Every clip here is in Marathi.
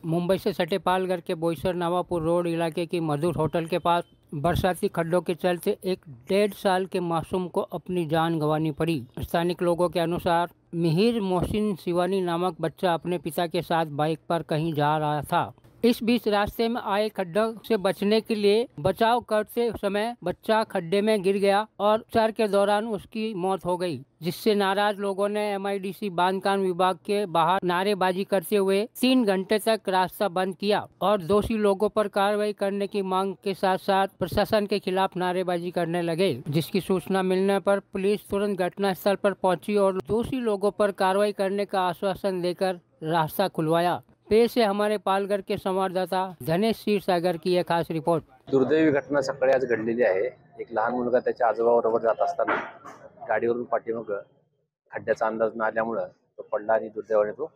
मुंबई से सटे पालघर के बोईसर नवापुर रोड इलाके की मधुर होटल के पास बरसाती खड्डों के चलते एक 1.5 साल के मासूम को अपनी जान गंवानी पड़ी। स्थानिक लोगों के अनुसार मिहिर मोहसिन शिवानी नामक बच्चा अपने पिता के साथ बाइक पर कहीं जा रहा था। इस बीच रास्ते में आए खड्डों से बचने के लिए बचाव करते समय बच्चा खड्डे में गिर गया और उपचार के दौरान उसकी मौत हो गई, जिससे नाराज लोगों ने एमआईडीसी बांधकाम विभाग के बाहर नारेबाजी करते हुए 3 घंटे तक रास्ता बंद किया और दोषी लोगों पर कार्रवाई करने की मांग के साथ साथ प्रशासन के खिलाफ नारेबाजी करने लगे। जिसकी सूचना मिलने पर पुलिस तुरंत घटनास्थल पर पहुंची और दोषी लोगों पर कार्रवाई करने का आश्वासन देकर रास्ता खुलवाया। पेश है हमारे पालघर के संवाददाता धनेश क्षीरसागर की एक खास रिपोर्ट। दुर्दैवी घटना सकाळी आज घडलेली आहे। एक लहान मुलगा त्याच्या आजोबाबरोबर जात असताना गाडीवरून पाठीमागं खड्ड्याचा अंदाज न आल्यामुळे तो पडला आणि दुर्दैवाने तो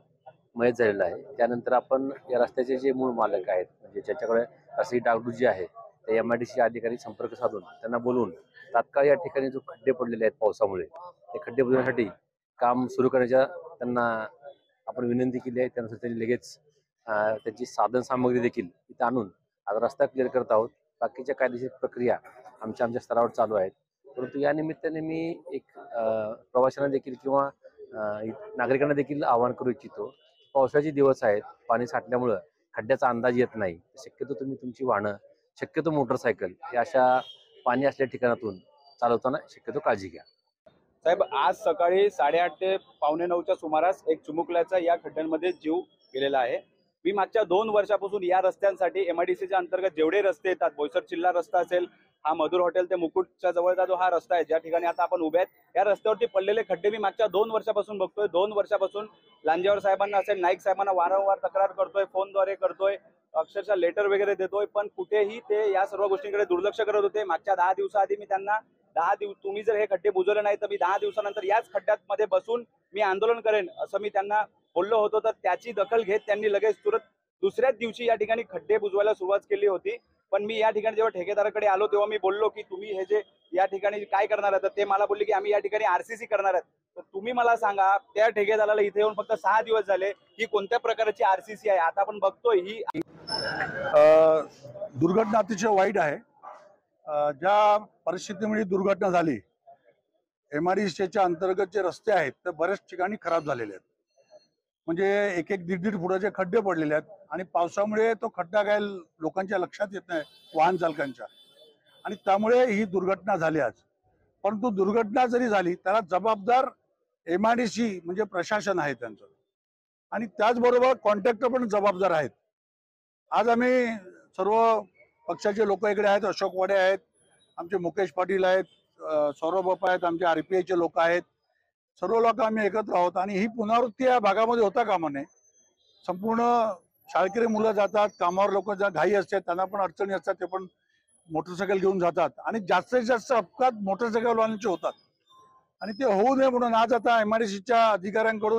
मयत झालेला आहे। त्यानंतर आपण या रस्त्याचे जे मूळ मालक आहेत, म्हणजे ज्याच्याकडे अशी डागडुजी आहे, ते एमआयडीसी अधिकारी संपर्क साधून त्यांना बोलवून तात्काळ या ठिकाणी जो खड्डे पडलेले आहेत पावसामुळे ते खड्डे बुजवण्यासाठी काम सुरू करण्याच्या त्यांना आपण विनंती केली आहे। त्यानुसार त्यांनी लगेच त्यांची साधन सामग्री देखील इथे आणून आज रस्ता क्लिअर करत आहोत। बाकीच्या कायदेशीर प्रक्रिया आमच्या स्तरावर चालू आहेत। परंतु या निमित्ताने मी एक प्रवाशांना देखील किंवा नागरिकांना देखील आवाहन करू इच्छितो। पावसाचे दिवस आहेत, पाणी साठल्यामुळे खड्ड्याचा अंदाज येत नाही। शक्यतो तुम्ही तुमची वाहनं, शक्यतो मोटरसायकल या अशा पाणी असलेल्या ठिकाणातून चालवताना शक्यतो काळजी घ्या। साहेब, आज सकाळी 8:30 ते 8:45च्या सुमारास एक चिमुकल्याचा या खड्ड्यांमध्ये जीव गेलेला आहे। मी मागच्या 2 वर्षापासून या रस्त्यांसाठी एमआयडीसीच्या अंतर्गत जेवढे रस्ते येतात, बोईसर चिल्ला रस्ता असेल, हा मधुर हॉटेल ते मुकुटच्या जवळचा जो हा रस्ता आहे, ज्या ठिकाणी आता आपण उभे आहेत, या रस्त्यावरती पडलेले खड्डे मी मागच्या 2 वर्षापासून बघतोय। 2 वर्षापासून लांजेवार साहेबांना असेल, नाईक साहेबांना वारंवार तक्रार करतोय, फोनद्वारे करतोय, अक्षरशः लेटर वगैरे देतोय, पण कुठेही ते या सर्व गोष्टींकडे दुर्लक्ष करत होते। मागच्या 10 दिवसाआधी मी त्यांना 10 दिवस तुम्ही जर हे खड्डे बुजवले नाही तर मी 10 दिवसानंतर याच खड्ड्यामध्ये बसून मी आंदोलन करेन असं मी त्यांना बोललो होतो। तर त्याची दखल घेत त्यांनी लगेच तुरंत दुसऱ्याच दिवशी या ठिकाणी खड्डे बुजवायला सुरुवात केली होती। पण मी या ठिकाणी जेव्हा ठेकेदाराकडे आलो तेव्हा मी बोललो की तुम्ही हे जे या ठिकाणी काय करणार आहात, ते मला बोलले की आम्ही या ठिकाणी आरसीसी करणार आहात। तर तुम्ही मला सांगा, त्या ठेकेदाराला इथे येऊन फक्त 6 दिवस झाले, ही कोणत्या प्रकारची आरसीसी आहे? आता आपण बघतोय ही दुर्घटना अतिशय वाईट आहे। ज्या परिस्थितीमुळे दुर्घटना झाली, एमआयडीसीच्या अंतर्गत जे रस्ते आहेत ते बऱ्याच ठिकाणी खराब झालेले आहेत। म्हणजे 1-1, 1.5 फुटाचे खड्डे पडलेले आहेत आणि पावसामुळे तो खड्डा काय लोकांच्या लक्षात येत नाही, वाहन चालकांच्या, आणि त्यामुळे ही दुर्घटना झाली आज। परंतु दुर्घटना जरी झाली त्याला जबाबदार एमआयडीसी म्हणजे प्रशासन आहे त्यांचं, आणि त्याचबरोबर कॉन्ट्रॅक्टर पण जबाबदार आहेत। आज आम्ही सर्व पक्षाचे लोक इकडे आहेत, अशोक वाडे आहेत, आमचे मुकेश पाटील आहेत, सौरभ बापा आहेत, आमचे आरपीआयचे लोक आहेत, सर्व लोक आम्ही एकत्र आहोत। आणि ही पुनरावृत्ती या भागामध्ये होता कामा नये। संपूर्ण शाळकरी मुलं जातात कामावर, लोक ज्या घाई असते त्यांना पण अडचणी असतात, ते पण मोटरसायकल घेऊन जातात आणि जास्तीत जास्त अपघात मोटरसायकलवाल्यांचे होतात, आणि ते होऊ नये म्हणून आज आता एमआयडीसीच्या अधिकाऱ्यांकडून